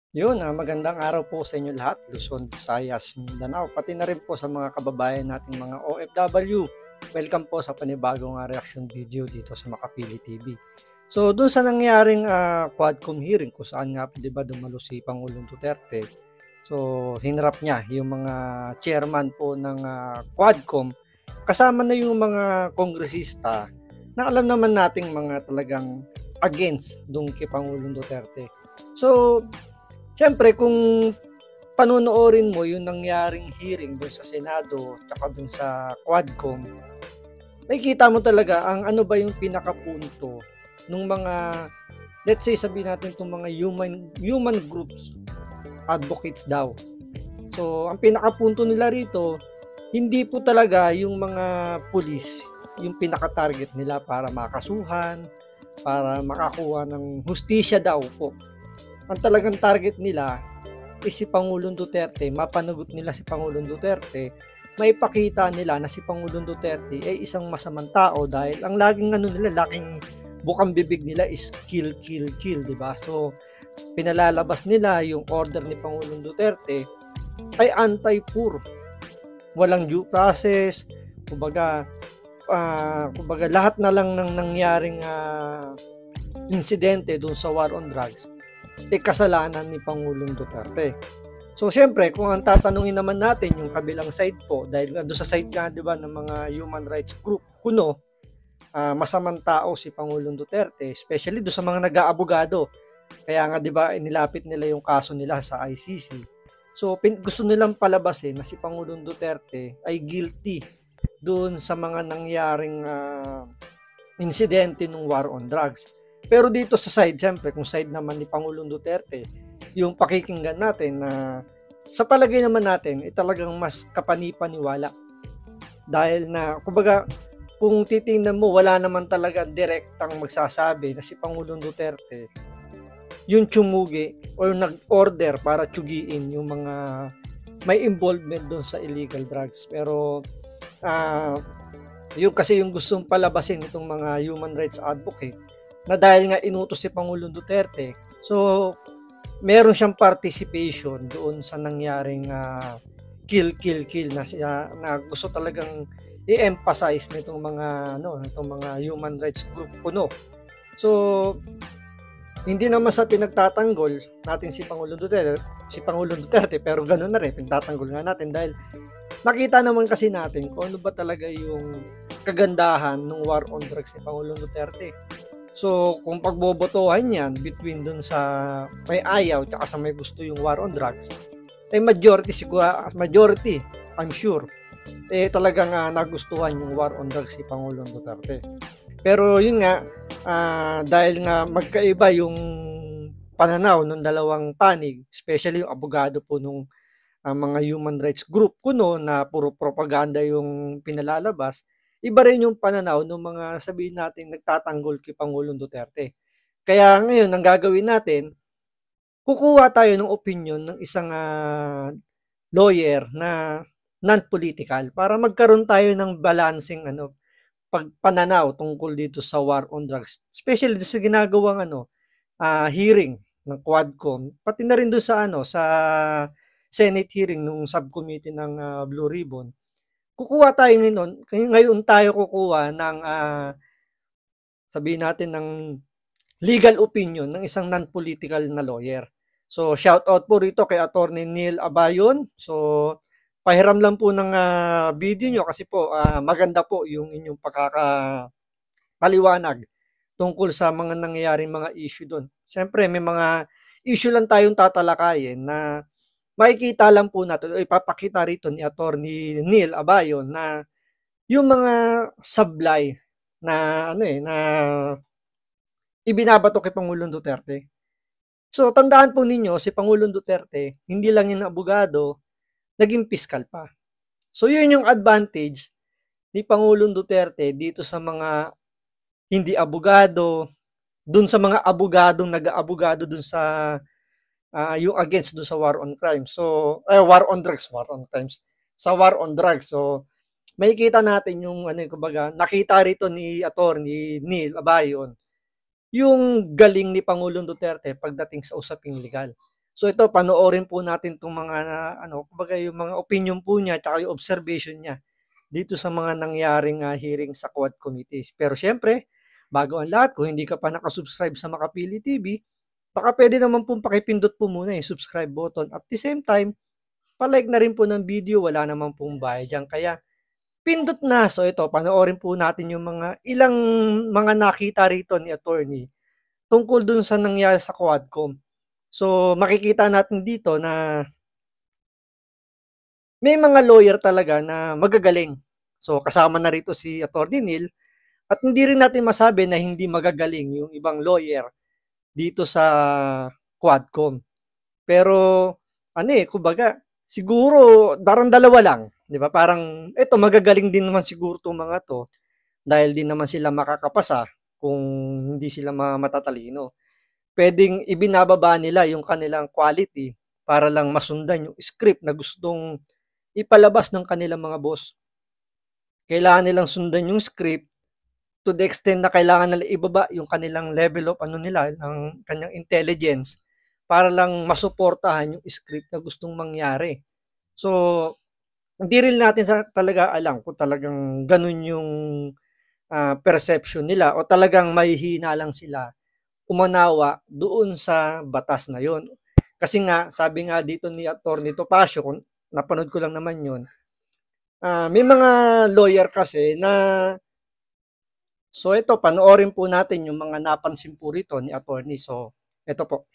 Magandang araw po sa inyo lahat, Luzon, Visayas, Mindanao, pati na rin po sa mga kababayan nating mga OFW. Welcome po sa panibagong reaction video dito sa Makapili TV. So, doon sa nangyaring Quadcom hearing kung saan nga 'di ba dumalo si Pangulong Duterte. So, hinarap niya yung mga chairman po ng Quadcom kasama na yung mga kongresista na alam naman nating mga talagang against doon kay Pangulong Duterte. So, siyempre kung panonoorin mo yung nangyaring hearing doon sa Senado tsaka doon sa Quadcom, makikita mo talaga ang ano ba yung pinakapunto nung mga, let's say sabihin natin itong mga human groups, advocates daw. So, ang pinakapunto nila rito, hindi po talaga yung mga pulis yung pinaka-target nila para makasuhan, para makakuha ng hustisya daw po. Ang talagang target nila is si Pangulong Duterte, mapanagot nila si Pangulong Duterte, maipakita nila na si Pangulong Duterte ay isang masamang tao dahil ang laging laging bukang bibig nila is kill, kill, kill, di ba? So, pinalalabas nila yung order ni Pangulong Duterte ay anti-poor. Walang due process, kumbaga lahat na lang ng nangyaring insidente doon sa war on drugs kasalanan ni Pangulong Duterte. So syempre, kung ang tatanungin naman natin yung kabilang side po, dahil doon sa side nga 'di ba ng mga human rights group, kuno masamang tao si Pangulong Duterte, especially doon sa mga nag-aabogado. Kaya nga 'di ba inilapit nila yung kaso nila sa ICC. So gusto nilang palabasin na si Pangulong Duterte ay guilty doon sa mga nangyaring insidente ng war on drugs. Pero dito sa side, siyempre, kung side naman ni Pangulong Duterte, yung pakikinggan natin na sa palagay naman natin, talagang mas kapani-paniwala. Dahil na, kumbaga, kung titingnan mo, wala naman talaga direktang magsasabi na si Pangulong Duterte yung tsumugi o nag-order para tsugiin yung mga may involvement doon sa illegal drugs. Pero, yung kasi yung gustong palabasin itong mga human rights advocate na dahil nga inutos si Pangulong Duterte, so meron siyang participation doon sa nangyaring kill na gusto talagang i-emphasize nitong mga human rights group kuno. So hindi naman sa pinagtatanggol natin si Pangulong Duterte, pero ganoon na rin pinagtatanggol nga natin dahil makita naman kasi natin kung ano ba talaga yung kagandahan ng war on drugs ni Pangulong Duterte. So, kung pagbobotohan yan between dun sa may ayaw at sa may gusto yung war on drugs, majority, I'm sure, talagang nagustuhan yung war on drugs si Pangulong Duterte. Pero yun nga, dahil nga magkaiba yung pananaw ng dalawang panig, especially yung abogado po nung mga human rights group kuno na puro propaganda yung pinalalabas, iba rin yung pananaw ng mga sabihin natin nagtatanggol kay Pangulong Duterte. Kaya ngayon, ang gagawin natin, kukuha tayo ng opinion ng isang lawyer na non-political para magkaroon tayo ng balancing pagpananaw tungkol dito sa war on drugs. Especially sa ginagawang hearing ng Quadcom, pati na rin doon sa Senate hearing nung subcommittee ng Blue Ribbon. Kukuha tayo ngayon tayo kukuha ng sabihin natin ng legal opinion ng isang non-political na lawyer. So shout out po rito kay Attorney Neil Abayon. So pahiram lang po ng video nyo kasi po maganda po yung inyong paliwanag tungkol sa mga nangyayaring mga issue doon. Siyempre may mga issue lang tayong tatalakayin na makikita lang po natin o ipapakita rito ni Attorney Neil Abayon na yung mga sablay na na ibinabato kay Pangulong Duterte. So tandaan po ninyo si Pangulong Duterte, hindi lang yan abogado, naging piskal pa. So yun yung advantage ni Pangulong Duterte dito sa mga hindi abogado, dun sa mga abogadong nag-aabogado dun sa yung against do sa war on crime. So, war on drugs, war on crimes. Sa war on drugs. So, makikita natin yung kumbaga, nakita rito ni Attorney Neil Abayon yung galing ni Pangulong Duterte pagdating sa usaping legal. So ito, panoorin po natin itong mga kumbaga yung mga opinion po niya at yung observation niya dito sa mga nangyaring hearing sa Quad Committee. Pero syempre, bago ang lahat, kung hindi ka pa nakasubscribe sa Makapili TV, baka pwede naman pong pakipindot po muna yung subscribe button. At the same time, palike na rin po ng video, wala naman pong bayad dyan. Kaya pindot na. So ito, panoorin po natin yung ilang mga nakita rito ni attorney tungkol dun sa nangyari sa Quadcom. So makikita natin dito na may mga lawyer talaga na magagaling. So kasama na rito si Attorney Neil at hindi rin natin masabi na hindi magagaling yung ibang lawyer dito sa Quadcom. Pero kumbaga siguro parang dalawa lang, 'di ba? Parang ito magagaling din naman siguro 'tong mga 'to dahil din naman sila makakapasa kung hindi sila matatalino. Pwedeng ibinababa nila yung kanilang quality para lang masundan yung script na gustong ipalabas ng kanilang mga boss. Kailangan nilang sundan yung script to the extent na kailangan nila ibaba yung kanilang level of nila, ng kanyang intelligence para lang masuportahan yung script na gustong mangyari. So, hindi rin natin talaga alam kung talagang ganun yung perception nila o talagang mahihina lang sila umanawa doon sa batas na yon. Kasi nga, sabi nga dito ni Attorney Topacio, kung napanood ko lang naman yun, may mga lawyer kasi na, so ito, panoorin po natin yung mga napansin po rito ni Attorney. So, ito po.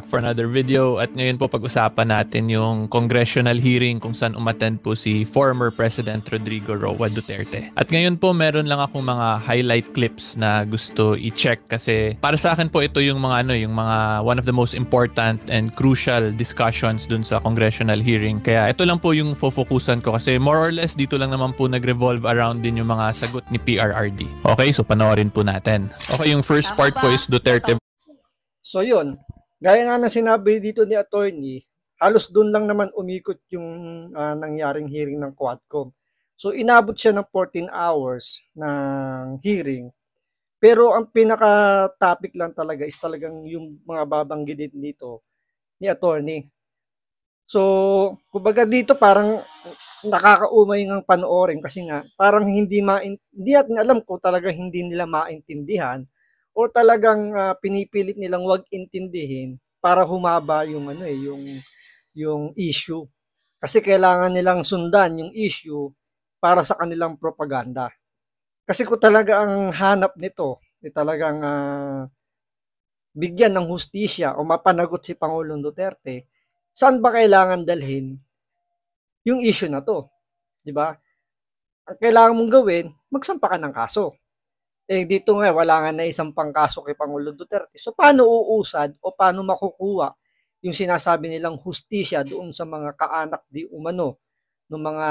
For another video at ngayon po pag-usapan natin yung congressional hearing kung saan umattend po si former President Rodrigo Roa Duterte. At ngayon po meron lang akong mga highlight clips na gusto i-check kasi para sa akin po ito yung mga one of the most important and crucial discussions dun sa congressional hearing. Kaya ito lang po yung focusan ko kasi more or less dito lang naman po nag-revolve around din yung mga sagot ni PRRD. Okay, so panoorin po natin. Okay, yung first part po is Duterte. So yun. Gaya nga na sinabi dito ni attorney, halos doon lang naman umikot yung nangyaring hearing ng Quadcom. So inabot siya ng 14 hours ng hearing. Pero ang pinaka-topic lang talaga is talagang yung mga babanggitin dito ni attorney. So, kumbaga dito parang nakakaumay ng panoorin kasi nga parang hindi natin alam ko talaga hindi nila maintindihan o talagang pinipilit nilang wag intindihin para humaba yung yung issue. Kasi kailangan nilang sundan yung issue para sa kanilang propaganda. Kasi kung talaga ang hanap nito, talagang bigyan ng hustisya o mapanagot si Pangulong Duterte, saan ba kailangan dalhin yung issue na to? 'Di ba? Ang kailangan mong gawin, magsampa ka ng kaso. Dito nga, wala nga na isang pangkaso kay Pangulong Duterte. So, paano uusad o paano makukuha yung sinasabi nilang hustisya doon sa mga kaanak di umano ng mga,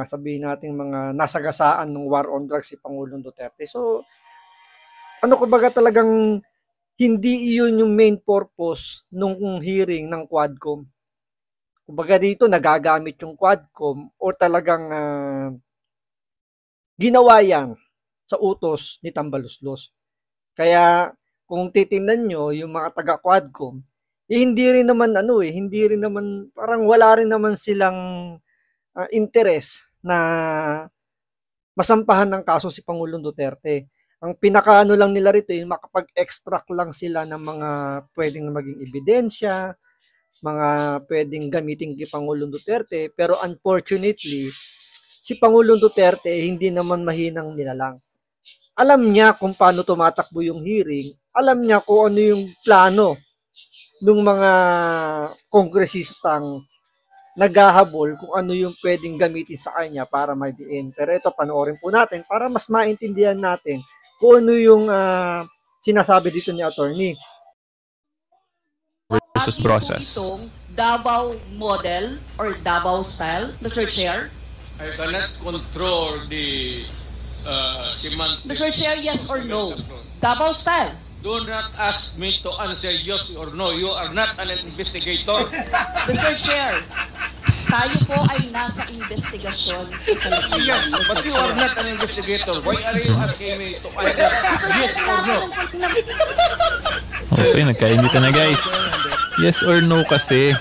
sabihin natin, mga nasagasaan ng war on drugs si Pangulong Duterte. So, kumbaga talagang hindi iyon yung main purpose nung hearing ng Quadcom. Kumbaga dito, nagagamit yung Quadcom o talagang ginawa yan sa utos ni Tambaluslos. Kaya kung titingnan nyo yung mga taga-Quadcom, hindi rin naman parang wala rin naman silang interes na masampahan ng kaso si Pangulong Duterte. Ang pinakaano lang nila rito yung makapag-extract lang sila ng mga pwedeng maging ebidensya, mga pwedeng gamitin kay Pangulong Duterte, pero unfortunately, si Pangulong Duterte hindi naman mahinang nilalang. Alam niya kung paano tumatakbo yung hearing, alam niya kung ano yung plano ng mga kongresistang naghahabol kung ano yung pwedeng gamitin sa kanya para madiin. Pero ito, panoorin po natin para mas maintindihan natin kung ano yung sinasabi dito ni attorney. Versus process. Itong Davao model or Davao style, Mr. Chair? I cannot control the semantics. Mr. Chair, yes or no? Davao style. Do not ask me to answer yes or no. You are not an investigator. Mr. Chair, tayo po ay nasa investigasyon sa Yes, but you are not an investigator. Why are you asking me to answer yes or no? Okay, nagkainitan na guys. Yes or no kasi?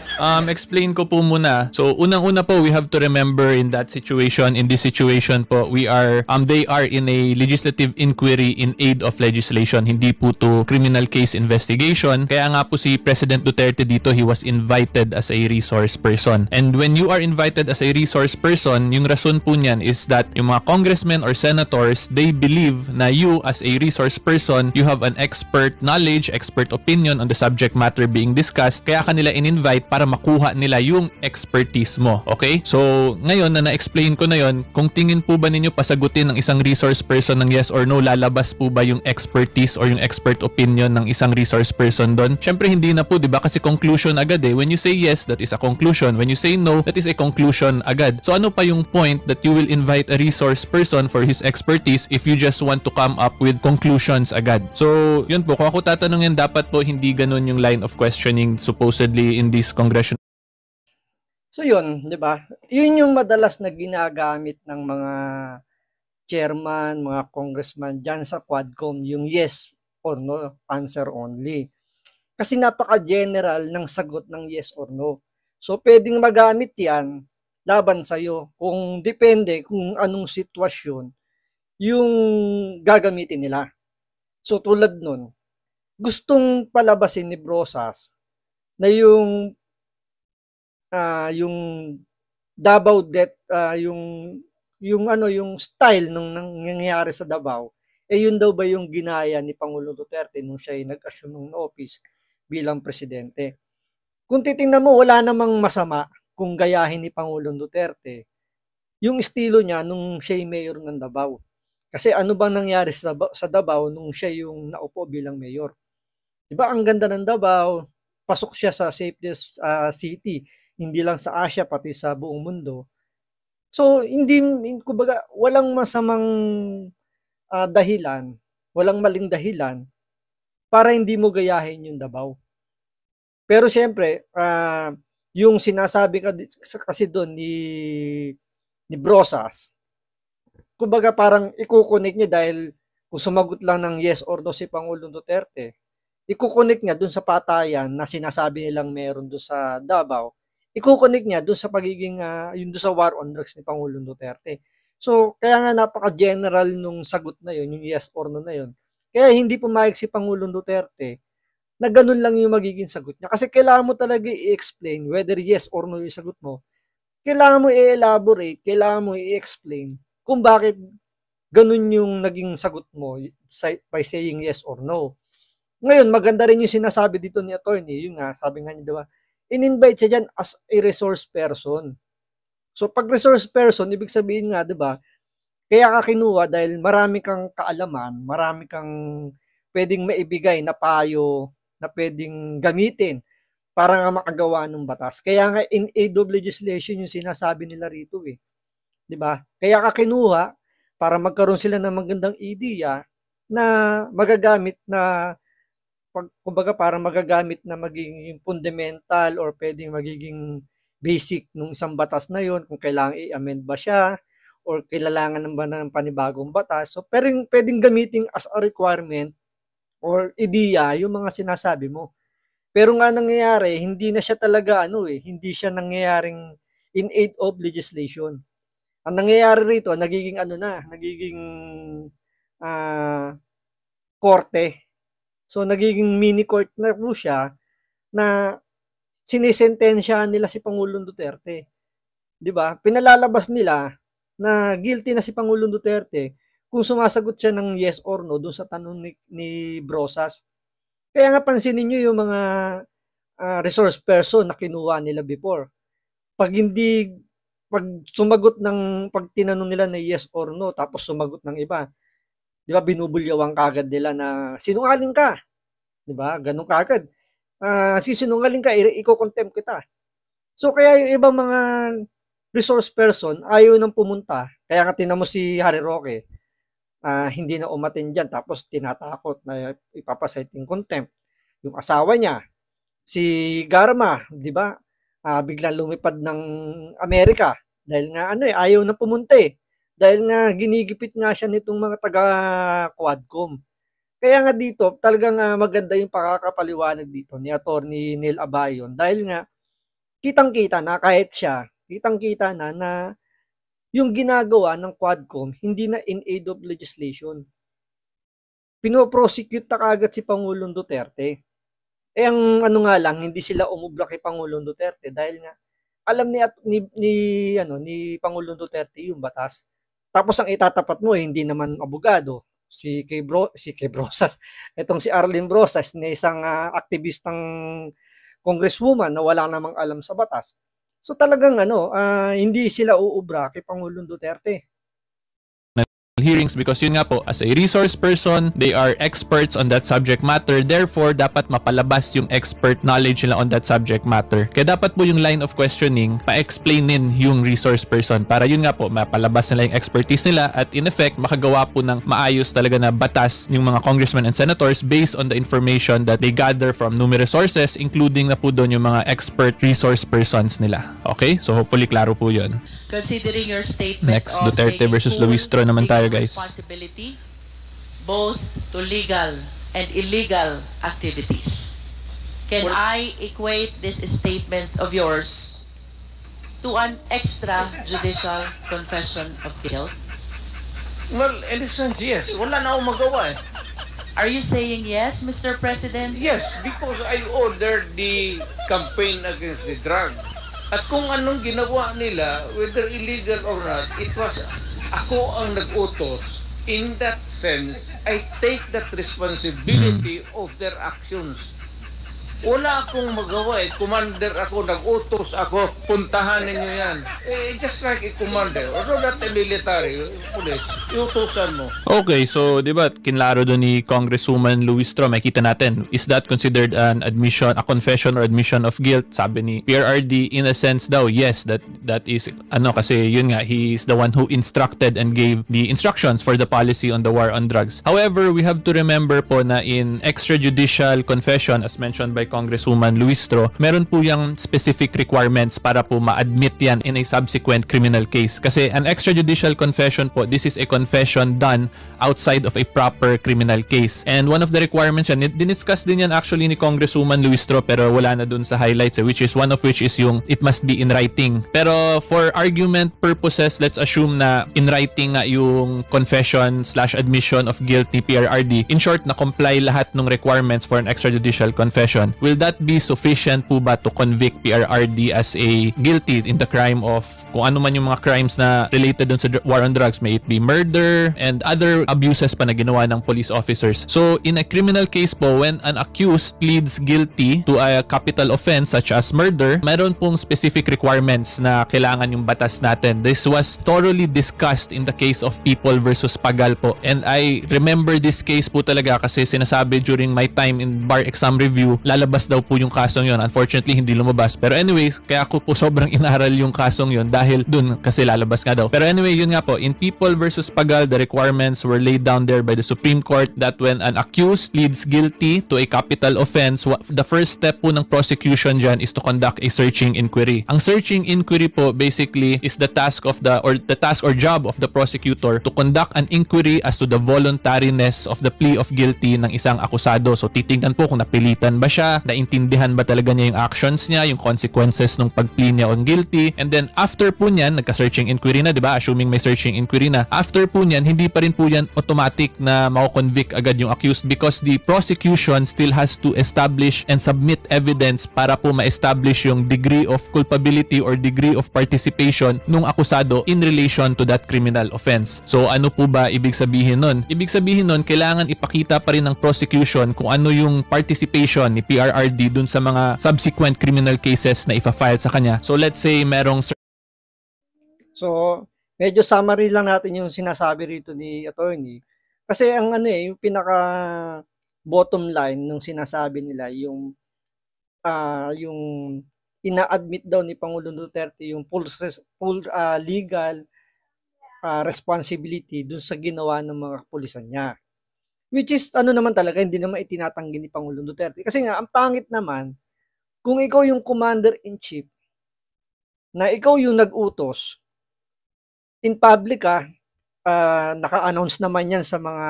Explain ko po muna. So, unang-una po, we have to remember in that situation, in this situation po, they are in a legislative inquiry in aid of legislation, hindi po to criminal case investigation. Kaya nga po si President Duterte dito, he was invited as a resource person. And when you are invited as a resource person, yung rason po niyan is that yung mga congressmen or senators, they believe na you as a resource person, you have an expert knowledge, expert opinion on the subject matter being discussed. Kaya kanila in-invite para makuha nila yung expertise mo. Okay? So, ngayon na na-explain ko na yon, kung tingin po ba ninyo pasagutin ng isang resource person ng yes or no, lalabas po ba yung expertise or yung expert opinion ng isang resource person doon? Syempre hindi na po, 'di ba? Kasi conclusion agad eh. When you say yes, that is a conclusion. When you say no, that is a conclusion agad. So, ano pa yung point that you will invite a resource person for his expertise if you just want to come up with conclusions agad? So, yun po. Kung ako tatanungin, dapat po hindi ganun yung line of questioning supposedly in this congressional. So yun, 'di ba? Yun yung madalas na ginagamit ng mga chairman, mga congressman diyan sa Quadcom, yung yes or no, answer only. Kasi napaka-general ng sagot ng yes or no. So pwedeng magamit 'yan laban sa iyo kung depende kung anong sitwasyon yung gagamitin nila. So tulad nun, gustong palabasin ni Brosas na yung Davao Death, yung style nung nangyayari sa Davao, yun daw ba yung ginaya ni Pangulong Duterte nung siya ay nag-assume ng office bilang presidente. Kung titingnan mo, wala namang masama kung gayahin ni Pangulong Duterte yung estilo niya nung siya ay mayor ng Davao. Kasi ano bang nangyari sa Davao nung siya yung naupo bilang mayor? Diba ang ganda ng Davao, pasok siya sa safest city, hindi lang sa Asia pati sa buong mundo. So kumbaga walang masamang dahilan, walang maling dahilan para hindi mo gayahin yung Davao. Pero siyempre, yung sinasabi kasi doon ni Brosas, kumbaga parang ikukunik niya dahil kung sumagot lang ng yes or no si Pangulong Duterte, ikukunik niya dun sa patayan na sinasabi nilang meron doon sa Davao, ikukunik niya dun sa pagiging, yung doon sa war on drugs ni Pangulong Duterte. So, kaya nga napaka-general nung sagot na yun, yung yes or no na yun. Kaya hindi pumayag si Pangulong Duterte na ganun lang yung magiging sagot niya. Kasi kailangan mo talaga i-explain whether yes or no yung sagot mo. Kailangan mo i-elaborate, kailangan mo i-explain kung bakit ganun yung naging sagot mo by saying yes or no. Ngayon, maganda rin yung sinasabi dito ni attorney, yun nga, sabi nga niya, diba, in-invite siya dyan as a resource person. So, pag resource person, ibig sabihin nga, diba, kaya ka kinuha dahil marami kang kaalaman, marami kang pwedeng maibigay na payo na pwedeng gamitin para nga makagawa ng batas. Kaya nga, in aid of legislation yung sinasabi nila rito eh. Diba? Kaya ka kinuha para magkaroon sila ng magandang ideya na magagamit na kumbaga parang magagamit na magiging fundamental or pwedeng magiging basic nung isang batas na yon, kung kailangan i-amend ba siya or kailangan ba ng panibagong batas. So pwedeng gamitin as a requirement or ideya yung mga sinasabi mo. Pero nga nangyayari, hindi na siya talaga hindi siya nangyayaring in aid of legislation. Ang nangyayari rito, nagiging nagiging korte. So, nagiging mini court na po siya na sinisentensyahan nila si Pangulong Duterte. 'Di ba? Pinalalabas nila na guilty na si Pangulong Duterte kung sumasagot siya ng yes or no doon sa tanong ni Brosas. Kaya nga pansinin niyo yung mga resource person na kinuha nila before. Pag sumagot pag tinanong nila na yes or no tapos sumagot ng iba, 'di ba, binubulyawan kagad nila na sinungaling ka. 'Di ba? Ganun kagad. Sisinungaling ka, iko-contempt kita. So kaya yung ibang mga resource person ayaw nang pumunta. Kaya nga tinan mo si Harry Roque, hindi na umattend diyan tapos tinatakot na ipapasite in contempt. Yung asawa niya, si Garma, 'di ba? Biglang lumipad ng Amerika dahil nga ayaw na pumunta eh. Dahil nga ginigipit nga siya nitong mga taga Quadcom. Kaya nga dito, talagang maganda yung pakakapaliwanag dito ni Attorney Neil Abayon dahil nga kitang-kita na kahit siya, kitang-kita na yung ginagawa ng Quadcom hindi na in aid of legislation. Pino-prosecute na kaagad si Pangulong Duterte. Ang ano nga lang, hindi sila umubra kay Pangulong Duterte dahil nga alam ni Pangulong Duterte yung batas. Tapos ang itatapat mo hindi naman abogado, si Kay Brosas. Itong si Arlene Brosas na isang aktivistang congresswoman na wala namang alam sa batas. So talagang hindi sila uubra kay Pangulong Duterte. Hearings because yun nga po, as a resource person, they are experts on that subject matter. Therefore, dapat mapalabas yung expert knowledge nila on that subject matter. Kaya dapat po yung line of questioning, pa-explainin yung resource person para yun nga po, mapalabas nila yung expertise nila at in effect, makagawa po ng maayos talaga na batas yung mga congressmen and senators based on the information that they gather from numerous sources, including na po doon yung mga expert resource persons nila. Okay? So hopefully klaro po yun. Considering your statement Next, of Duterte taking versus full Luistro naman tayo, legal guys. responsibility both to legal and illegal activities. Can I equate this statement of yours to an extrajudicial confession of guilt? Well, in a sense, yes. Wala na akong magawa eh. Are you saying yes, Mr. President? Yes, because I ordered the campaign against the drug. At kung anong ginawa nila, whether illegal or not, it was ako ang nag-utos. In that sense, I take that responsibility of their actions. Wala akong magawa eh. Commander ako, nag-utos ako, puntahan ninyo yan. Just like a commander, or not a military, police, iutusan mo. Okay, so 'di ba kinlaro doon ni Congresswoman Luistro, makita natin, is that considered an admission, a confession or admission of guilt? Sabi ni PRRD, in a sense daw, yes, that is kasi yun nga, he is the one who instructed and gave the instructions for the policy on the war on drugs. However, we have to remember po na in extrajudicial confession, as mentioned by Congresswoman Luistro, meron po yung specific requirements para po ma-admit yan in a subsequent criminal case. Kasi an extrajudicial confession po, this is a confession done outside of a proper criminal case. And one of the requirements yan, diniscuss din yan actually ni Congresswoman Luistro pero wala na dun sa highlights, which is one of which is yung it must be in writing. Pero for argument purposes, let's assume na in writing nga yung confession/admission of guilt ni PRRD. In short, na-comply lahat ng requirements for an extrajudicial confession. Will that be sufficient po ba to convict PRRD as a guilty in the crime of kung ano man yung mga crimes na related dun sa war on drugs, may it be murder and other abuses pa na ginawa ng police officers? So in a criminal case po, when an accused pleads guilty to a capital offense such as murder, meron pong specific requirements na kailangan yung batas natin. This was thoroughly discussed in the case of People versus Pagal po. And I remember this case po talaga kasi sinasabi during my time in bar exam review, lalabas daw po yung kasong yon. Unfortunately, hindi lumabas. Pero anyways, kaya ako po sobrang inaral yung kasong yon dahil dun kasi lalabas nga daw. Pero anyway, yun nga po, in People versus Pagal, the requirements were laid down there by the Supreme Court that when an accused pleads guilty to a capital offense, the first step po ng prosecution dyan is to conduct a searching inquiry. Ang searching inquiry po basically is the task or job of the prosecutor to conduct an inquiry as to the voluntariness of the plea of guilty ng isang akusado. So titingnan po kung napilitan ba siya, naintindihan ba talaga niya yung actions niya, yung consequences ng pag-plea niya on guilty. And then after po niyan, nagka-searching inquiry na, 'di ba? Assuming may searching inquiry na. After po niyan, hindi pa rin po yan automatic na mako-convict agad yung accused because the prosecution still has to establish and submit evidence para po ma-establish yung degree of culpability or degree of participation nung akusado in relation to that criminal offense. So ano po ba ibig sabihin nun? Ibig sabihin nun, kailangan ipakita pa rin ng prosecution kung ano yung participation ni PRRD dun sa mga subsequent criminal cases na ifa-file sa kanya. So let's say merong medyo summary lang natin yung sinasabi rito ni attorney. Kasi ang yung pinaka bottom line nung sinasabi nila yung ina-admit daw ni Pangulong Duterte yung full legal responsibility dun sa ginawa ng mga kapulisan niya. Which is naman talaga hindi naman itinatanggi ni Pangulong Duterte. Kasi nga ang pangit naman kung ikaw yung commander-in-chief na ikaw yung nag-utos in public naka-announce naman yan sa mga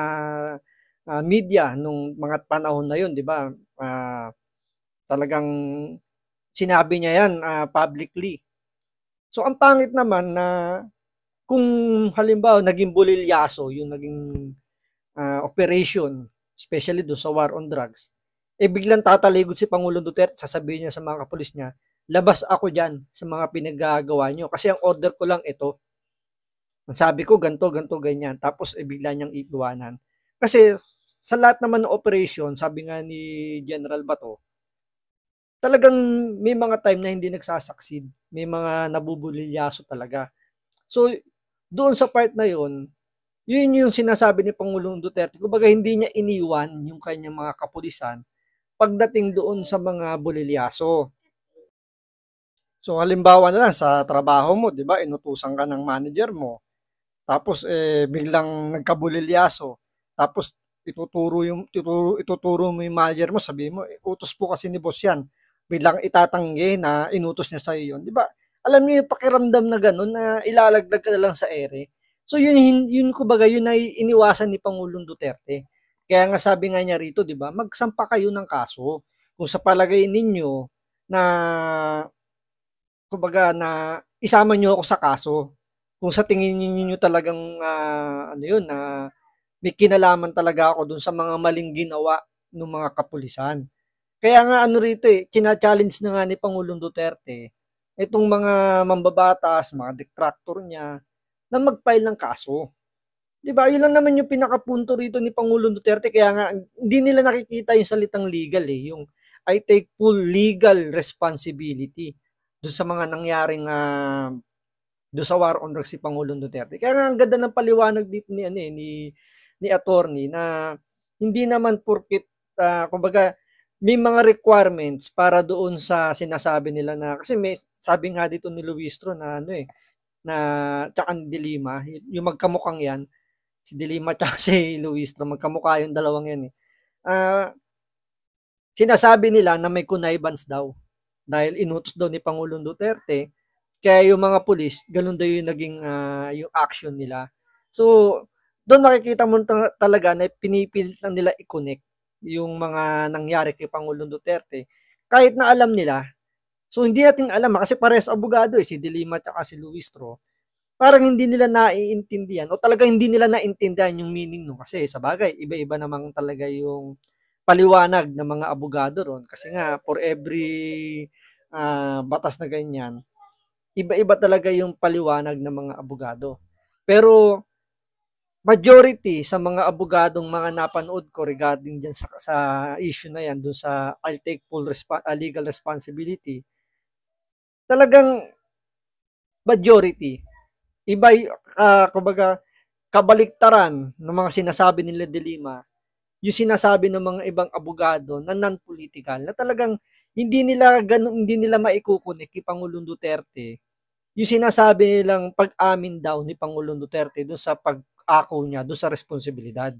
media nung mga panahon na yun, di ba? Talagang sinabi niya yan publicly. So ang pangit naman na kung halimbawa naging bulilyaso yung naging operation, especially do sa war on drugs, biglang tataligod si Pangulong Duterte, sasabihin niya sa mga kapulis niya, labas ako dyan sa mga pinagagawa niyo kasi ang order ko lang ito. Ang sabi ko ganto, ganyan. Tapos bigla niyang iiwanan. Kasi sa lahat naman ng operation, sabi nga ni General Bato, talagang may mga time na hindi nagsasucceed. May mga nabubulilyaso talaga. So, doon sa part na yun yung sinasabi ni Pangulong Duterte. Kumbaga hindi niya iniwan yung kanyang mga kapulisan pagdating doon sa mga bulilyaso. So, halimbawa na lang sa trabaho mo, di ba, inutusan ka ng manager mo. Tapos, biglang nagkabulilyaso. Tapos, ituturo mo yung manager mo, sabihin mo, utos po kasi ni boss yan. Biglang itatanggi na inutos niya sa'yo yun. Di ba? Alam niyo yung pakiramdam na gano'n na ilalagdag ka na lang sa ere. So yun kumbaga yun ay iniwasan ni Pangulong Duterte. Kaya nga sabi nga niya rito, di ba? Magsampa kayo ng kaso. Kung sa palagay ninyo na kumbaga na isama niyo ako sa kaso. Kung sa tingin niyo talagang ano yun na may kinalaman talaga ako dun sa mga maling ginawa ng mga kapulisan. Kaya nga ano rito china-challenge na nga ni Pangulong Duterte itong mga mambabatas, mga detractor niya na mag-file ng kaso. 'Di ba? Yun lang naman yung pinakapunto rito ni Pangulong Duterte kaya nga hindi nila nakikita yung salitang legal yung I take full legal responsibility doon sa mga nangyaring doon sa war on drugs si Pangulong Duterte. Kaya nga ang ganda ng paliwanag dito ni attorney na hindi naman porket kumbaga may mga requirements para doon sa sinasabi nila na kasi may sabi nga dito ni Luistro na na tsaka ni De Lima, yung magkamukhang yan, si De Lima tsaka si Luistro, magkamukha yung dalawang yan sinasabi nila na may connivance daw dahil inutos daw ni Pangulong Duterte kaya yung mga pulis, ganun daw yung naging yung action nila. So, doon makikita mo talaga na pinipilit lang nila i-connect yung mga nangyari kay Pangulong Duterte kahit na alam nila. So hindi natin alam kasi parehas abogado si De Lima at si Luistro. Parang hindi nila naiintindihan o talagang hindi nila naintindihan yung meaning kasi sa bagay iba-iba namang talaga yung paliwanag ng mga abogado ron kasi nga for every batas na ganyan iba-iba talaga yung paliwanag ng mga abogado. Pero majority sa mga abogadong mga napanood ko regarding dyan sa issue na yan, dun sa I'll take full legal responsibility, talagang majority, iba kumbaga kabaliktaran ng mga sinasabi nila De Lima, yung sinasabi ng mga ibang abogado na non-political, na talagang hindi nila maikukunik kay Pangulong Duterte, yung sinasabi nilang pag-amin daw ni Pangulong Duterte doon sa pag-ako niya doon sa responsibilidad.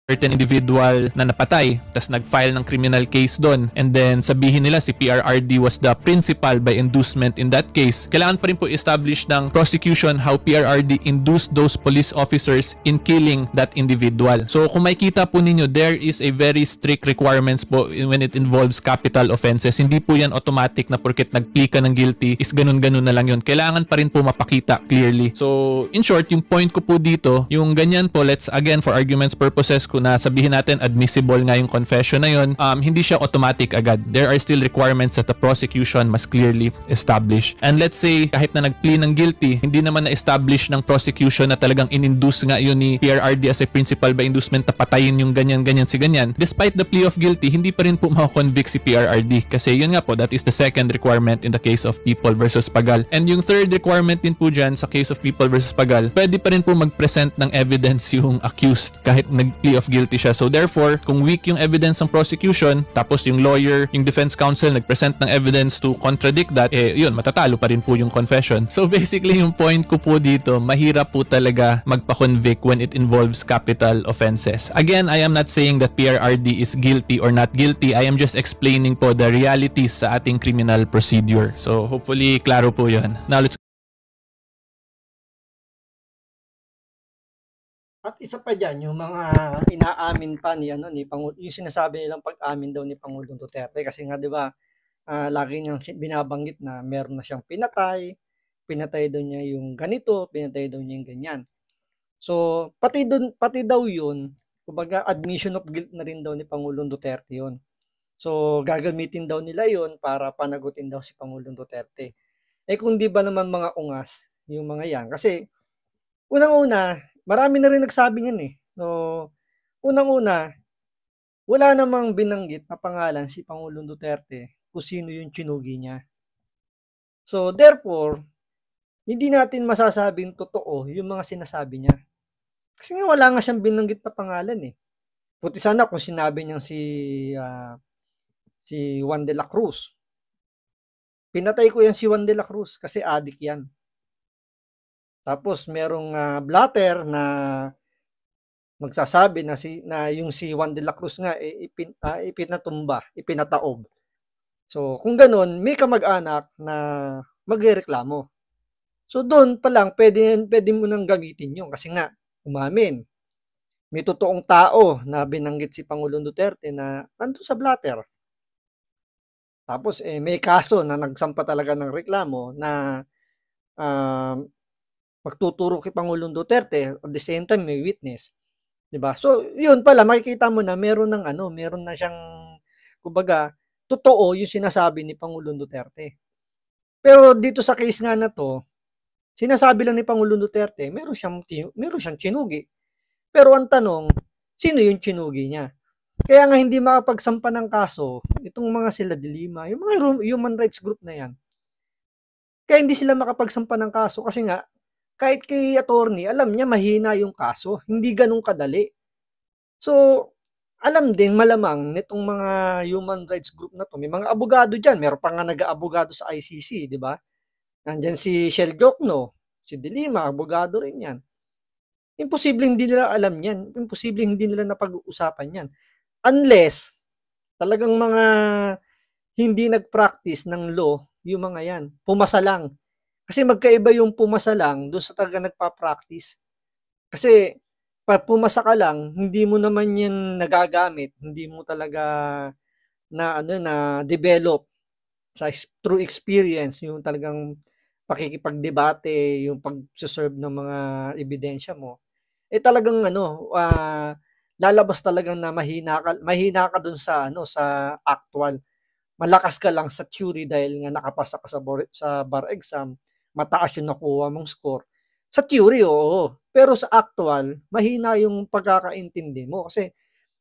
Certain individual na napatay, tas nag-file ng criminal case doon, and then sabihin nila si PRRD was the principal by inducement in that case. Kailangan pa rin po establish ng prosecution how PRRD induced those police officers in killing that individual. So kung makikita po ninyo, there is a very strict requirements po when it involves capital offenses. Hindi po yan automatic na porket nag-plea ka ng guilty is ganun-ganun na lang yun. Kailangan pa rin po mapakita clearly. So in short, yung point ko po dito, yung ganyan po, let's again for arguments purposes kung na sabihin natin admissible nga yung confession na yun, hindi siya automatic agad. There are still requirements that the prosecution must clearly establish. And let's say, kahit na nag-plea ng guilty, hindi naman na-establish ng prosecution na talagang in-induce nga yun ni PRRD as a principal by inducement na patayin yung ganyan-ganyan si ganyan. Despite the plea of guilty, hindi pa rin po makakonvict si PRRD. Kasi yun nga po, that is the second requirement in the case of People versus Pagal. And yung third requirement din po dyan sa case of People versus Pagal, pwede pa rin po mag-present ng evidence yung accused kahit nag-plea of guilty siya. So therefore, kung weak yung evidence ng prosecution, tapos yung lawyer, yung defense counsel nag-present ng evidence to contradict that, yun, matatalo pa rin po yung confession. So basically, yung point ko po dito, mahirap po talaga magpa-convict when it involves capital offenses. Again, I am not saying that PRRD is guilty or not guilty. I am just explaining po the realities sa ating criminal procedure. So hopefully, klaro po yun. Now, let's At isa pa diyan, yung mga inaamin pa ni ano ni yung sinasabi nilang pag-amin daw ni Pangulong Duterte kasi nga 'di ba, lagi niyang binabanggit na meron na siyang pinatay daw niya yung ganito, pinatay daw niya yung ganyan. So, pati daw yun, kumbaga admission of guilt na rin daw ni Pangulong Duterte yun. So, gagamitin daw nila yun para panagutin daw si Pangulong Duterte. Eh kung di ba naman mga ungas, yung mga yan. Kasi, unang-una, marami na rin nagsabi niyan eh. So, unang-una, wala namang binanggit na pangalan si Pangulong Duterte kung sino yung tinugi niya. So, therefore, hindi natin masasabing totoo yung mga sinasabi niya. Kasi nga wala nga siyang binanggit na pangalan eh. Buti sana kung sinabi niyang si Juan de la Cruz. Pinatay ko yan si Juan de la Cruz kasi adik yan. Tapos merong blatter na magsasabi na yung si Juan de la Cruz nga ipinatumba, ipinataob. So kung ganun, may kamag-anak na magrereklamo. So doon pa lang pwede mo nang gamitin 'yon kasi nga umamin. May totoong tao na binanggit si Pangulong Duterte na nandun sa blatter. Tapos may kaso na nagsampa talaga ng reklamo na magtuturo kay Pangulong Duterte, at the same time may witness, 'di ba? So, 'yun pala makikita mo na meron na siyang kumbaga totoo yung sinasabi ni Pangulong Duterte. Pero dito sa case nga na 'to, sinasabi lang ni Pangulong Duterte, meron siyang tinugi. Pero ang tanong, sino yung tinugi niya? Kaya nga hindi makapagsampa ng kaso itong mga sila de Lima, yung mga human rights group na yan. Kaya hindi sila makapagsampa ng kaso kasi nga kahit kay attorney, alam niya mahina yung kaso, hindi ganun kadali. So, alam din malamang nitong mga human rights group na to, may mga abogado diyan, meron pa nga nag-aabogado sa ICC, di ba? Nandiyan si Shell Jokno, si de Lima, abogado rin yan. Imposibleng hindi nila alam yan. Imposibleng hindi nila napag-uusapan yan. Unless, talagang mga hindi nag-practice ng law, yung mga yan. Pumasa lang. Kasi magkaiba yung pumasa lang doon sa talaga nagpa-practice. Kasi, pag pumasa ka lang, hindi mo naman yan nagagamit. Hindi mo talaga na develop sa true experience, yung talagang pakikipagdebate, yung pag-serve ng mga ebidensya mo. Talagang lalabas talaga na mahina ka dun sa actual. Malakas ka lang sa theory dahil nga nakapasa ka sa bar exam, mataas yung nakuha mong score. Sa theory, oo. Pero sa actual, mahina yung pagkakaintindi mo kasi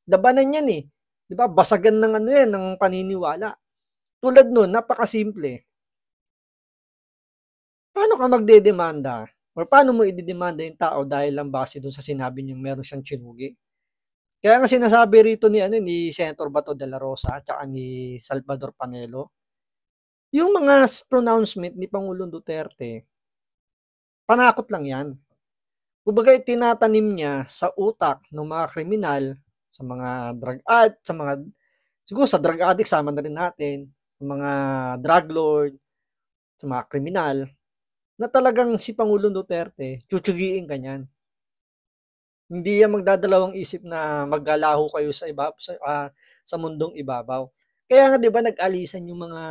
labanan yan eh. 'Di ba? Basagan ng ng paniniwala. Tulad nun, napakasimple. Paano ka magdedemanda? Or paano mo idedemanda yung tao dahil lang base doon sa sinabi niyang meron siyang tinugi? Kaya nga sinasabi rito ni Senator Bato de la Rosa at ni Salvador Panelo, yung mga pronouncement ni Pangulong Duterte, panakot lang yan. Kumbaga tinatanim niya sa utak ng mga kriminal, sa mga drug addict, siguro sa drug addict sama na rin natin, sa mga drug lord, sa mga kriminal, na talagang si Pangulong Duterte, tsutsugin ka niyan. Hindi yan magdadalawang isip na maggalaho kayo sa mundong ibabaw. Kaya nga 'di ba nag-alisan yung mga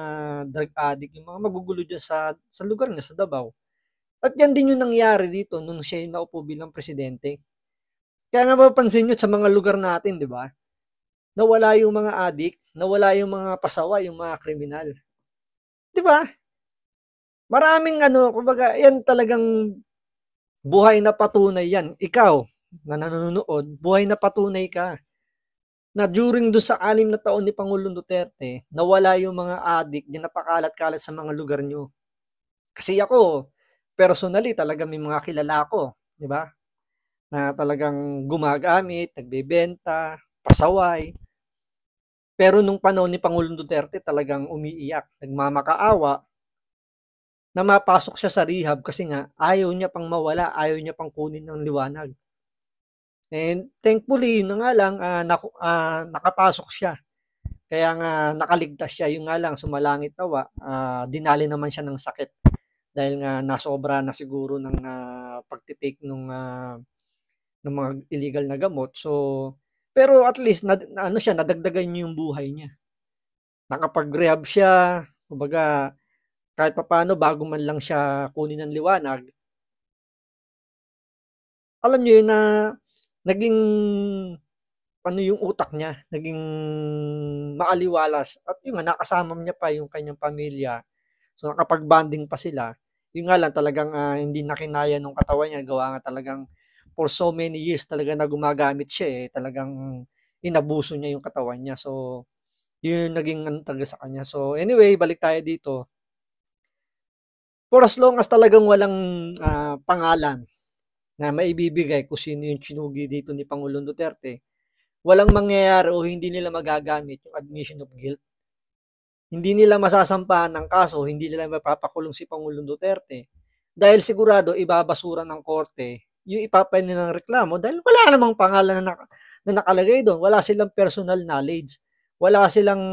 drug addict, yung mga magugulo diyan sa lugar niya sa Davao. At yan din yung nangyari dito nung siya naupo bilang presidente. Kaya nga mapapansin niyo sa mga lugar natin, 'di ba? Nawala yung mga addict, nawala yung mga pasawa, yung mga kriminal. 'Di ba? Maraming kumbaga yan talagang buhay na patunay yan. Ikaw na nanonood, buhay na patunay ka na during do sa 6 na taon ni Pangulong Duterte, nawala yung mga addict na napakalat-kalat sa mga lugar nyo. Kasi ako, personally, talaga may mga kilala ko, di ba? Na talagang gumagamit, nagbebenta, pasaway. Pero nung panahon ni Pangulong Duterte, talagang umiiyak, nagmamakaawa, na mapasok siya sa rehab kasi nga ayaw niya pang mawala, ayaw niya pang kunin ng liwanag. And thankfully, yun na nga lang, nakapasok siya. Kaya nga nakaligtas siya, yung nga lang sumalangit nawa, dinali naman siya ng sakit. Dahil nga nasobra na siguro ng pagtitake nung ng mga illegal na gamot. So, pero at least ano siya, nadagdagan niya yung buhay niya. Nakapag-rehab siya, kumbaga kahit papaano bago man lang siya kunin ng liwanag. Alam niyo yun na naging ano yung utak niya, naging maaliwalas at yung nga nakasama niya pa yung kanyang pamilya. So nakapag-bonding pa sila. Yung nga lang talagang hindi na kinaya nung katawan niya, gawa nga talagang for so many years talaga na gumagamit siya talagang inabuso niya yung katawan niya. So yun yung naging ano talaga sa kanya. So anyway, balik tayo dito. For as long as talagang walang pangalan na maibibigay kung sino yung chinugi dito ni Pangulong Duterte, walang mangyayari o hindi nila magagamit yung admission of guilt. Hindi nila masasampahan ng kaso, hindi nila mapapakulong si Pangulong Duterte dahil sigurado ibabasura ng korte yung ipapail nilang reklamo dahil wala namang pangalan na nakalagay doon. Wala silang personal knowledge. Wala silang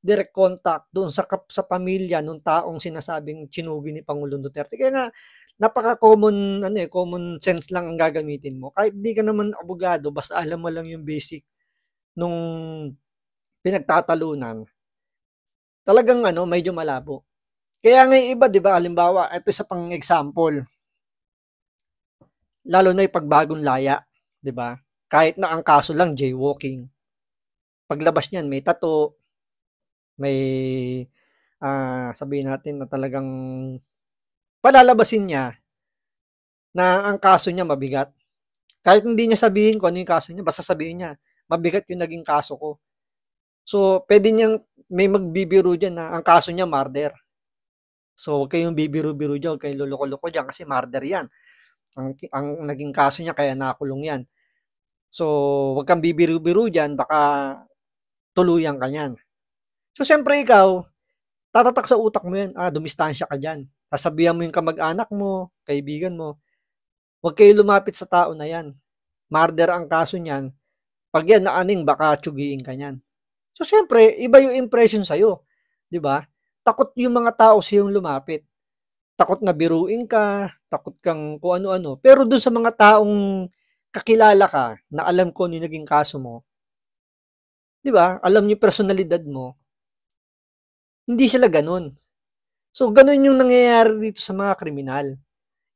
direct contact doon sa pamilya ng taong sinasabing chinugi ni Pangulong Duterte. Kaya nga, napaka-common common sense lang ang gagamitin mo. Kahit di ka naman abogado, basta alam mo lang yung basic nung pinagtatalunan. Talagang medyo malabo. Kaya nga yung iba, 'di ba, halimbawa, ito isa pang example. Lalo na yung pagbagong laya, 'di ba? Kahit na ang kaso lang jaywalking. Paglabas niyan may tato, may sabihin natin na talagang palalabasin niya na ang kaso niya mabigat. Kahit hindi niya sabihin kung ano yung kaso niya, basta sabihin niya, mabigat yung naging kaso ko. So, pwede niyang may magbibiro dyan na ang kaso niya murder. So, huwag kayong bibiro-biro dyan, huwag kayong luloko-loko dyan kasi murder yan. Ang naging kaso niya kaya nakulong yan. So, huwag kang bibiro-biro dyan, baka tuluyan ka yan. So, siyempre ikaw, tatatak sa utak mo yan, dumistansya ka dyan. Sasabihan mo yung kamag-anak mo, kaibigan mo, huwag kayo lumapit sa tao na yan. Murder ang kaso niyan. Pag yan naaning, baka tsugiin ka niyan. So, siyempre, iba yung impression sa'yo. Di ba? Takot yung mga tao sa'yong lumapit. Takot na biruin ka, takot kang kung ano-ano. Pero dun sa mga taong kakilala ka, na alam ko ano yung naging kaso mo, di ba? Alam yung personalidad mo, hindi sila ganun. So, ganun yung nangyayari dito sa mga kriminal.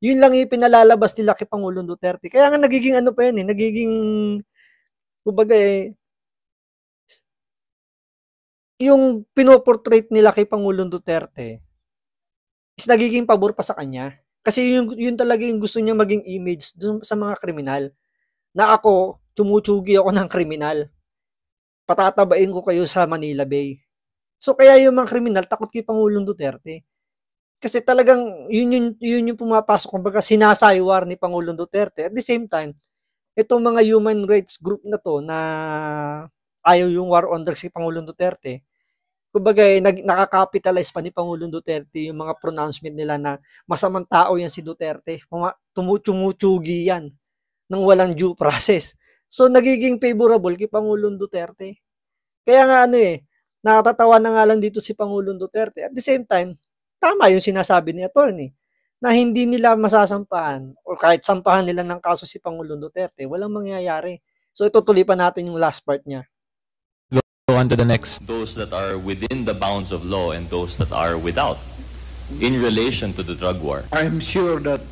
Yun lang yung pinalalabas nila kay Pangulong Duterte. Kaya nga nagiging ano pa yan nagiging, kumbaga yung pinoportrait nila kay Pangulong Duterte is nagiging pabor pa sa kanya. Kasi yun talaga yung gusto niya maging image dun sa mga kriminal. Na ako, tumutugi ako ng kriminal. Patatabain ko kayo sa Manila Bay. So, kaya yung mga kriminal takot kay Pangulong Duterte. Kasi talagang yun yung pumapasok, kumbaga sinasaywar ni Pangulong Duterte. At the same time, itong mga human rights group na to na ayaw yung war on drugs si Pangulong Duterte, kumbaga nakakapitalize pa ni Pangulong Duterte yung mga pronouncement nila na masamang tao yan si Duterte. Tumutugi yan ng walang due process. So, nagiging favorable kay Pangulong Duterte. Kaya nga nakakatawa na nga lang dito si Pangulong Duterte. At the same time, tama yung sinasabi ni attorney na hindi nila masasampahan o kahit sampahan nila ng kaso si Pangulong Duterte, walang mangyayari. So itutuloy pa natin yung last part niya. Go on to the next. Those that are within the bounds of law and those that are without in relation to the drug war. I'm sure that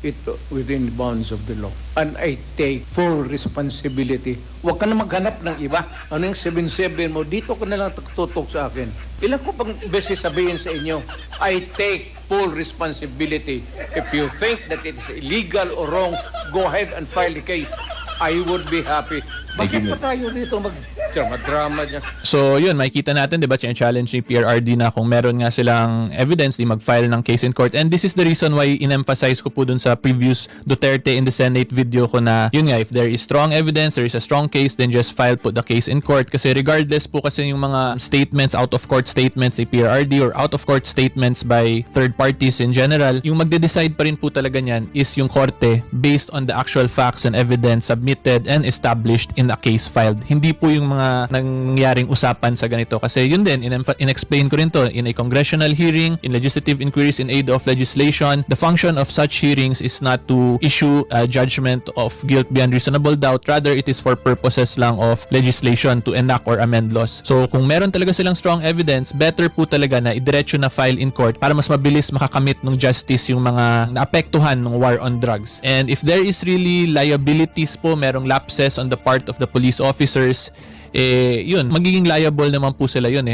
it within bounds of the law. And I take full responsibility. Huwag ka na maghanap ng iba. Ano yung 7-7 mo? Dito ka na lang tutok sa akin. Ilan ko pang beses sabihin sa inyo, I take full responsibility. If you think that it is illegal or wrong, go ahead and file the case. I would be happy. Bakit pa tayo dito mag-drama niya? So yun, makikita natin, di ba, challenge ni PRRD na kung meron nga silang evidence, di mag-file ng case in court. And this is the reason why in-emphasize ko po dun sa previous Duterte in the Senate video ko na, yun nga, if there is strong evidence, there is a strong case, then just file po the case in court. Kasi regardless po kasi yung mga statements, out-of-court statements ni PRRD or out-of-court statements by third parties in general, yung magde-decide pa rin po talaga niyan is yung korte based on the actual facts and evidence submitted and established in in a case filed. Hindi po yung mga nangyaring usapan sa ganito. Kasi yun din, in-explain ko rin to, in a congressional hearing, in legislative inquiries in aid of legislation, the function of such hearings is not to issue a judgment of guilt beyond reasonable doubt. Rather, it is for purposes lang of legislation to enact or amend laws. So, kung meron talaga silang strong evidence, better po talaga na idiretso na file in court para mas mabilis makakamit ng justice yung mga naapektuhan ng war on drugs. And if there is really liabilities po, merong lapses on the part of the police officers, yun, magiging liable naman po sila yun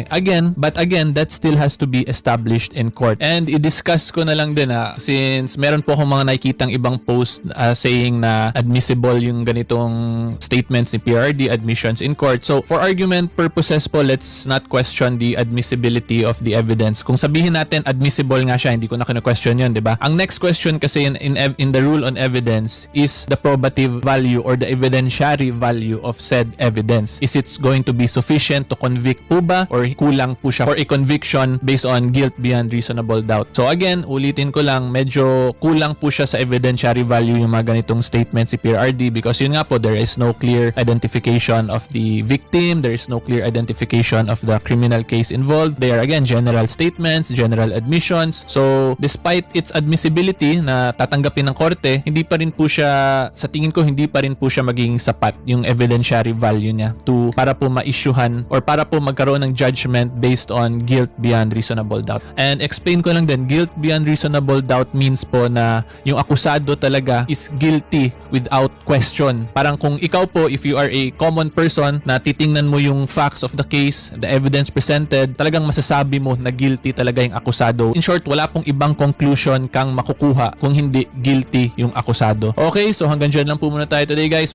But again, that still has to be established in court. And i-discuss ko na lang din since meron po akong mga nakikitang ibang post saying na admissible yung ganitong statements ni PRRD, admissions in court. So, for argument purposes po, let's not question the admissibility of the evidence. Kung sabihin natin admissible nga siya, hindi ko na kina-question yun, di ba? Ang next question kasi in the rule on evidence is the probative value or the evidentiary value of said evidence. Is it going to be sufficient to convict po ba or kulang po siya for a conviction based on guilt beyond reasonable doubt? So again, ulitin ko lang, medyo kulang po siya sa evidentiary value yung mga ganitong statements si PRRD because yun nga po, there is no clear identification of the victim, there is no clear identification of the criminal case involved. They are again general statements, general admissions. So despite its admissibility na tatanggapin ng korte, hindi pa rin po siya, sa tingin ko, hindi pa rin po siya magiging sapat yung evidentiary value niya para po ma-issuehan or para po magkaroon ng judgment based on guilt beyond reasonable doubt. And explain ko lang din, guilt beyond reasonable doubt means po na yung akusado talaga is guilty without question. Parang kung ikaw po, if you are a common person na titingnan mo yung facts of the case, the evidence presented, talagang masasabi mo na guilty talaga yung akusado. In short, wala pong ibang conclusion kang makukuha kung hindi guilty yung akusado. Okay, so hanggang dyan lang po muna tayo today, guys.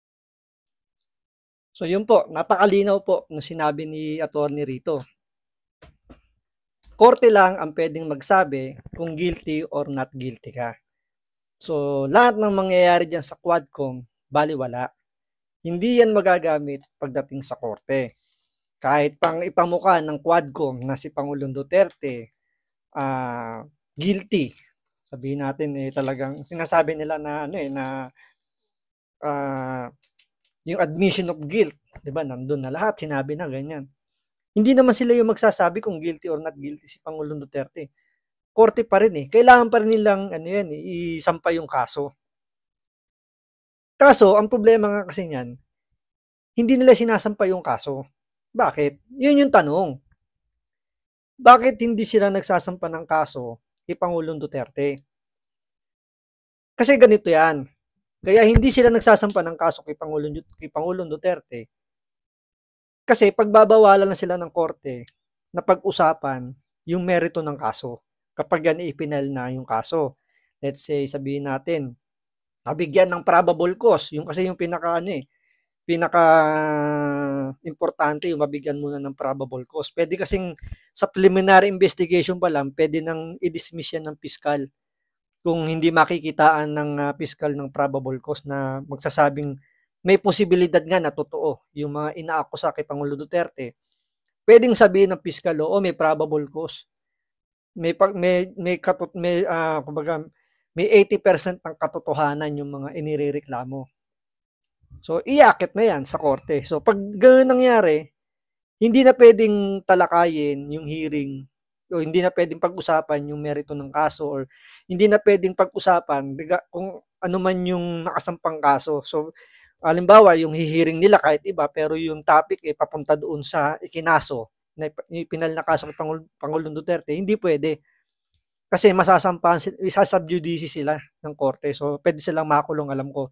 So yun po, napakalinaw po na sinabi ni Attorney rito. Korte lang ang pwedeng magsabi kung guilty or not guilty ka. So lahat ng mangyayari dyan sa Quadcom, baliwala. Hindi yan magagamit pagdating sa korte. Kahit pang ipamukha ng Quadcom na si Pangulong Duterte, guilty. Sabihin natin talagang sinasabi nila na yung admission of guilt, 'di ba? Nandun na lahat, sinabi na ganyan. Hindi naman sila yung magsasabi kung guilty or not guilty si Pangulong Duterte. Korte pa rin Kailangan pa rin nilang isampa yung kaso. Kaso, ang problema nga kasi niyan, hindi nila sinasampa yung kaso. Bakit? Yun yung tanong. Bakit hindi sila nagsasampa ng kaso kay Pangulong Duterte? Kasi ganito yan. Kaya hindi sila nagsasampa ng kaso kay Pangulong Duterte kasi pagbabawalan na sila ng korte na pag-usapan yung merito ng kaso kapag yan ipinal na yung kaso. Let's say, sabihin natin, nabigyan ng probable cause, yung kasi yung pinaka-importante yung mabigyan muna ng probable cause. Pwede kasing sa preliminary investigation pa lang, pwede nang i-dismiss yan ng piskal kung hindi makikitaan ng piskal ng probable cause na magsasabing may posibilidad nga na totoo yung mga inaakusa kay Pangulo Duterte. Pwedeng sabihin ng piskal, may probable cause. May 80% ng katotohanan yung mga inirereklamo. So, iakit na yan sa korte. So, pag gano'n nangyari, hindi na pwedeng talakayin yung hearing o hindi na pwedeng pag-usapan yung merito ng kaso or hindi na pwedeng pag-usapan kung ano man yung nakasampang kaso. So, halimbawa, yung hihiring nila kahit iba pero yung topic papunta doon sa ikinaso na ipinal na kaso ng Pangulong Duterte, hindi pwede. Kasi masasampahan, isasubjudice sila ng korte. So, pwede silang makulong, alam ko.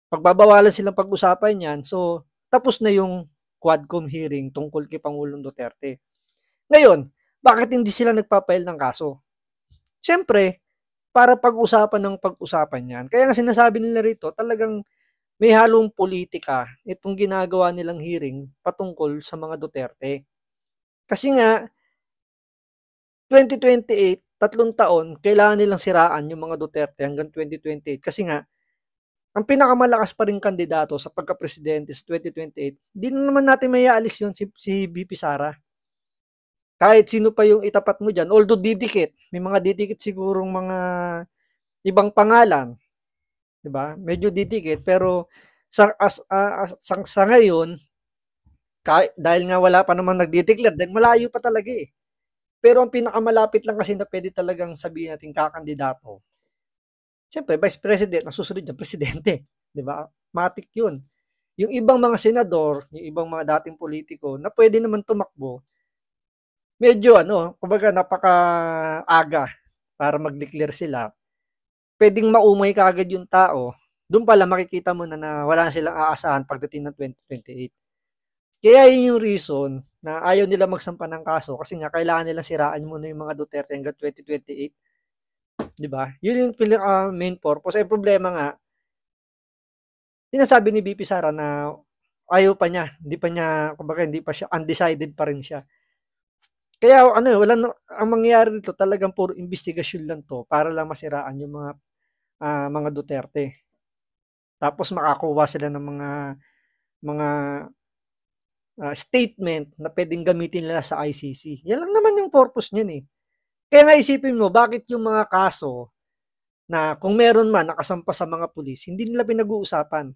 Pagbabawalan silang pag-usapan yan, so, tapos na yung Quadcom hearing tungkol kay Pangulong Duterte. Ngayon, bakit hindi sila nagpapail ng kaso? Siyempre, para pag-usapan ng pag-usapan yan. Kaya nga sinasabi nila rito, talagang may halong politika itong ginagawa nilang hearing patungkol sa mga Duterte. Kasi nga, 2028, 3 taon, kailangan nilang siraan yung mga Duterte hanggang 2028. Kasi nga, ang pinakamalakas pa rin kandidato sa pagka-presidente sa 2028, di naman natin may aalis yun si BP Sara. Kahit sino pa yung itapat mo dyan, although didikit, may mga didikit sigurong mga ibang pangalan, diba? Medyo didikit, pero Sa ngayon, dahil nga wala pa namang nagde-declare, dahil malayo pa talaga eh. Pero ang pinakamalapit lang kasi na pwede talagang sabihin natin kakandidato, siyempre, Vice President, ang susunod niya, Presidente. Di ba? Matik yun. Yung ibang mga senador, yung ibang mga dating politiko na pwede naman tumakbo, medyo kumbaga napaka-aga para mag-declare sila. Pwedeng maumay kaagad yung tao. Doon pala makikita mo na wala na silang aasahan pagdating ng 2028. Kaya yun yung reason na ayaw nila magsampa ng kaso kasi nga kailangan nilang siraan muna yung mga Duterte hanggang 2028. Di ba? Yun yung main purpose. Ay problema nga, sinasabi ni BP Sara na ayaw pa niya, kumbaga hindi pa siya, undecided pa rin siya. Kaya ang mangyayari dito talagang puro investigasyon lang to para lang masiraan yung mga Duterte. Tapos makakuha sila ng mga statement na pwedeng gamitin nila sa ICC. Yan lang naman yung purpose niyan eh. Kaya nga isipin mo, bakit yung mga kaso na kung meron man nakasampa sa mga pulis, hindi nila pinag-uusapan.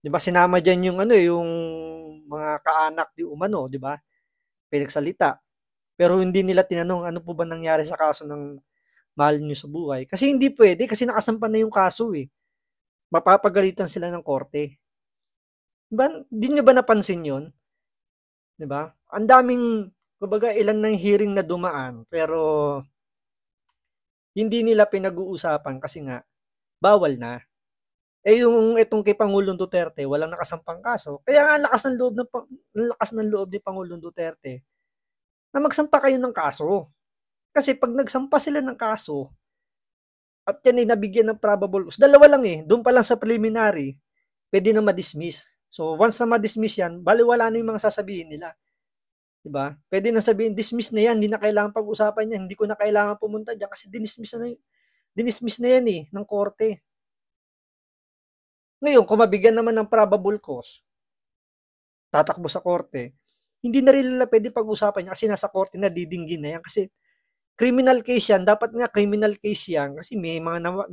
'Di ba? Sinama diyan yung mga kaanak di umano, 'di ba? Pinagsalita. Pero hindi nila tinanong ano po ba nangyari sa kaso ng mahal niyo sa buhay. Kasi hindi pwede kasi nakasampa na yung kaso eh. Mapapagalitan sila ng korte. Diba? Hindi nyo ba napansin yun? Diba? Ang daming, kumbaga ilan ng hearing na dumaan, pero hindi nila pinag-uusapan kasi nga, bawal na. Itong kay Pangulong Duterte, walang nakasampang kaso. Kaya nga lakas ng loob ni Pangulong Duterte na magsampa kayo ng kaso. Kasi pag nagsampa sila ng kaso, at yan ay nabigyan ng probable cause, dalawa lang eh, doon pa lang sa preliminary, pwede na ma-dismiss. So, once na ma-dismiss yan, baliwala na yung mga sasabihin nila. Diba? Pwede na sabihin, dismiss na yan, hindi na kailangan pag-usapan yan, hindi ko na kailangan pumunta dyan kasi dinismiss na yan eh, ng korte. Ngayon, kung mabigyan naman ng probable cause, tatakbo sa korte, hindi na rin nila pwede pag-usapan yan kasi nasa korte na didinggin na yan kasi criminal case yan, dapat nga criminal case yan kasi may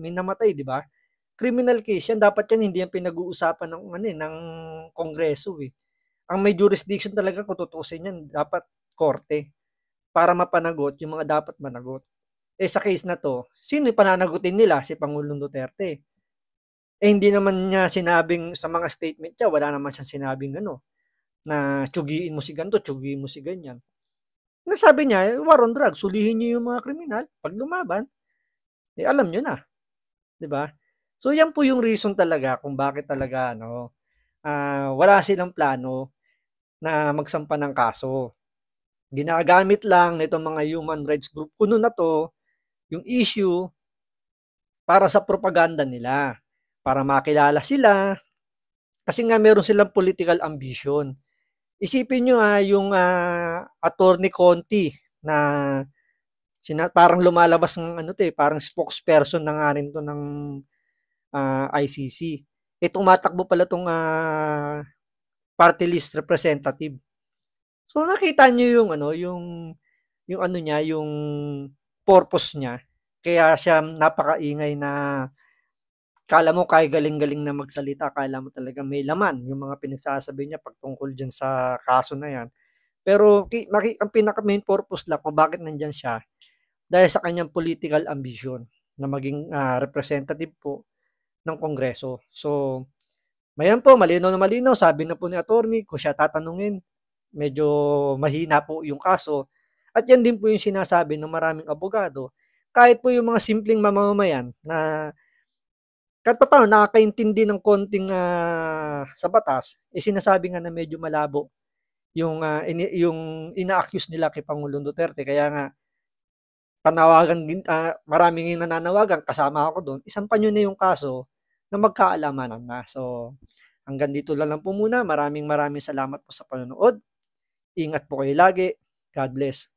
namatay, di ba? Criminal case yan, dapat yan hindi yan pinag-uusapan ng Kongreso eh. Ang may jurisdiction talaga kung tutusin yan, dapat korte para mapanagot yung mga dapat managot. Sa case na to, sino yung pananagutin nila? Si Pangulong Duterte. Hindi naman niya sinabing sa mga statement niya, wala naman siyang sinabing na tsugiin mo si ganito, tsugiin mo si ganyan. Nasabi niya, war on drugs, sulihin niyo yung mga kriminal, pag lumaban, alam niyo na. 'Di ba? So yan po yung reason talaga kung bakit talaga wala silang plano na magsampa ng kaso. Ginagamit lang nitong mga human rights group kuno na to yung issue para sa propaganda nila, para makilala sila kasi nga meron silang political ambition. Isipin nyo yung Attorney Conti na parang lumalabas ng parang spokesperson na nga rin to ng ICC. Tumatakbo pala tong party list representative. So nakita nyo yung yung purpose niya. Kaya siya napakaingay na kala mo kaya galing-galing na magsalita, kala mo talaga may laman yung mga pinagsasabi niya pagtungkol dyan sa kaso na yan. Pero ang pinaka-main purpose lang kung bakit nandyan siya, dahil sa kanyang political ambition na maging representative po ng Kongreso. So, mayan po, malinaw na malinaw, sabi na po ni attorney, kung siya tatanungin, medyo mahina po yung kaso. At yan din po yung sinasabi ng maraming abogado, kahit po yung mga simpleng mamamayan na kahit pa paano nakakaintindi ng konting sa batas, sinasabi nga na medyo malabo yung ina-accuse nila kay Pangulong Duterte. Kaya nga maraming nananawagan, kasama ako doon, isampan nyo na yung kaso na magkaalamanan na. So hanggang dito lang po muna. Maraming salamat po sa panonood. Ingat po kayo lagi. God bless.